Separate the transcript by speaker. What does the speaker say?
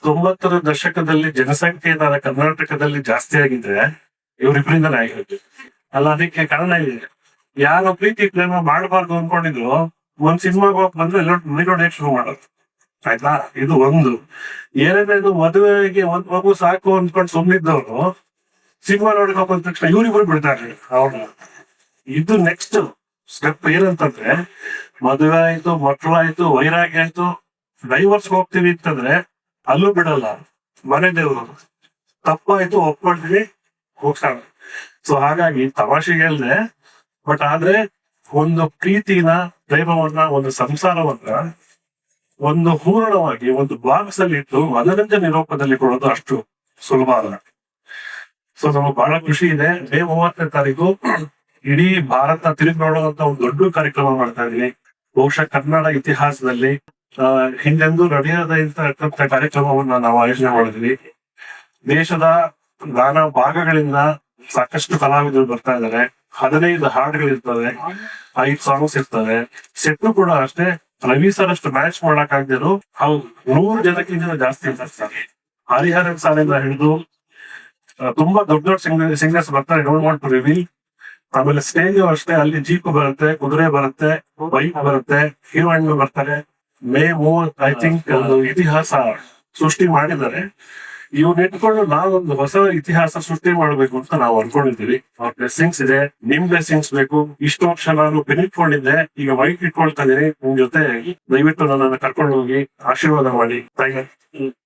Speaker 1: 90ರ ದಶಕದಲ್ಲಿ ಜನಸಂಖ್ಯೆ ಕರ್ನಾಟಕದಲ್ಲಿ ಜಾಸ್ತಿ ಆಗಿದ್ರೆ ಇವರಿಬ್ಬರಿಂದನೇ ಆಗಿರುತ್ತೆ ಅಲ್ಲ. ಅದಕ್ಕೆ ಕಾರಣ ಇದೆ. ಯಾರೋ ಪ್ರೀತಿ ಪ್ರೇಮ ಮಾಡಬಾರ್ದು ಅನ್ಕೊಂಡಿದ್ರು ಒಂದ್ ಸಿನಿಮಾಗ ಹೋಗ್ ಬಂದ್ರೆ ಎಲ್ಲ ನೋಡಕ್ ಶುರು ಮಾಡೋದು. ಆಯ್ತಾ, ಇದು ಒಂದು. ಎರಡನೇದು, ಮದುವೆಗೆ ಒಂದ್ ಮಗು ಸಾಕು ಅಂದ್ಕೊಂಡು ಸುಮ್ಮನಿದ್ದವ್ರು ಸಿನಿಮಾ ನೋಡಕ್ ಬಂದ ತಕ್ಷಣ ಇವ್ರಿಬ್ರು ಬಿಡ್ತಾರೆ ಅವ್ರನ್ನ. ಇದು ನೆಕ್ಸ್ಟ್ ಸ್ಟೆಪ್ ಏನಂತಂದ್ರೆ, ಮದುವೆ ಆಯ್ತು, ಮಕ್ಕಳಾಯ್ತು, ವೈರಾಗ್ಯ ಆಯ್ತು, ಡೈವರ್ಸ್ ಹೋಗ್ತೀವಿ ಅಂತಂದ್ರೆ ಅಲ್ಲೂ ಬಿಡಲ್ಲ. ಮನೆ ದೇವ್ರು ತಪ್ಪಾಯ್ತು ಒಪ್ಕೊಳ್ತೀವಿ, ಹೋಗ್ತಾಳ. ಸೊ ಹಾಗಾಗಿ ತಮಾಷೆಗೆ ಹೇಳ್ದೆ, ಬಟ್ ಆದ್ರೆ ಒಂದು ಪ್ರೀತಿನ, ಪ್ರೇಮವನ್ನ, ಒಂದು ಸಂಸಾರವನ್ನ ಒಂದು ಪೂರ್ಣವಾಗಿ ಒಂದು ಬಾಕ್ಸ್ ಅಲ್ಲಿ ಇಟ್ಟು ಮನರಂಜನೆ ರೂಪದಲ್ಲಿ ಕೊಡೋದು ಅಷ್ಟು ಸುಲಭ ಅಲ್ಲ. ಸೊ ನಮಗೆ ಬಹಳ ಖುಷಿ ಇದೆ. ಮೇ 30ನೇ ತಾರೀಕು ಇಡೀ ಭಾರತ ತಿರುಗಿ ನೋಡುವಂತ ಒಂದು ದೊಡ್ಡ ಕಾರ್ಯಕ್ರಮ ಮಾಡ್ತಾ ಇದೀವಿ. ಬಹುಶಃ ಕನ್ನಡ ಇತಿಹಾಸದಲ್ಲಿ ಹಿಂದೆಂದೂ ನಡೆಯದ ಇರ್ತಕ್ಕಂಥ ಕಾರ್ಯಕ್ರಮವನ್ನ ನಾವು ಆಯೋಜನೆ ಮಾಡಿದ್ವಿ. ದೇಶದ ನಾನಾ ಭಾಗಗಳಿಂದ ಸಾಕಷ್ಟು ಕಲಾವಿದರು ಬರ್ತಾ ಇದ್ದಾರೆ. 15 ಹಾಡುಗಳಿರ್ತವೆ, 5 ಸಾಂಗ್ಸ್ ಇರ್ತವೆ. ಸೆಟ್ ಕೂಡ ಅಷ್ಟೇ, ರವಿ ಸರ್ ಅಷ್ಟು ಮ್ಯಾಚ್ ಮಾಡಕ್ ಆಗದಿರು 100 ಜನಕ್ಕಿಂತ ಜಾಸ್ತಿ ಇರ್ತಾರೆ. ಹರಿಹರನ್ ಸಾಲಿಂದ ಹಿಡಿದು ತುಂಬಾ ದೊಡ್ಡ ದೊಡ್ಡ ಸಿಂಗರ್ಸ್ ಬರ್ತಾರೆ. Don't want to reveal. ಆಮೇಲೆ ಸ್ಟೇಜ್ ಅಷ್ಟೇ, ಅಲ್ಲಿ ಜೀಪ್ ಬರುತ್ತೆ, ಕುದುರೆ ಬರುತ್ತೆ, ಬೈಕ್ ಬರುತ್ತೆ, ಹೀರೋಯಿನ್ ಬರ್ತಾರೆ. ಮೇ 30 ಐ ಥಿಂಕ್ ಒಂದು ಇತಿಹಾಸ ಸೃಷ್ಟಿ ಮಾಡಿದ್ದಾರೆ. ಇವ್ನ ಇಟ್ಕೊಂಡು ನಾವೊಂದು ಹೊಸ ಇತಿಹಾಸ ಸೃಷ್ಟಿ ಮಾಡ್ಬೇಕು ಅಂತ ನಾವು ಅನ್ಕೊಂಡಿದ್ದೀವಿ. ಅವ್ರ ಬ್ಲೆಸ್ಸಿಂಗ್ಸ್ ಇದೆ, ನಿಮ್ ಬ್ಲೆಸ್ಸಿಂಗ್ಸ್ ಬೇಕು. ಇಷ್ಟು ವರ್ಷ ನಾನು ಬೆನಿಟ್ಕೊಂಡಿದ್ದೆ, ಈಗ ವೈಟ್ ಇಟ್ಕೊಳ್ತಾ ಇದೀನಿ ನಿಮ್ ಜೊತೆ. ದಯವಿಟ್ಟು ನನ್ನನ್ನು ಕರ್ಕೊಂಡು ಹೋಗಿ ಆಶೀರ್ವಾದ ಮಾಡಿ.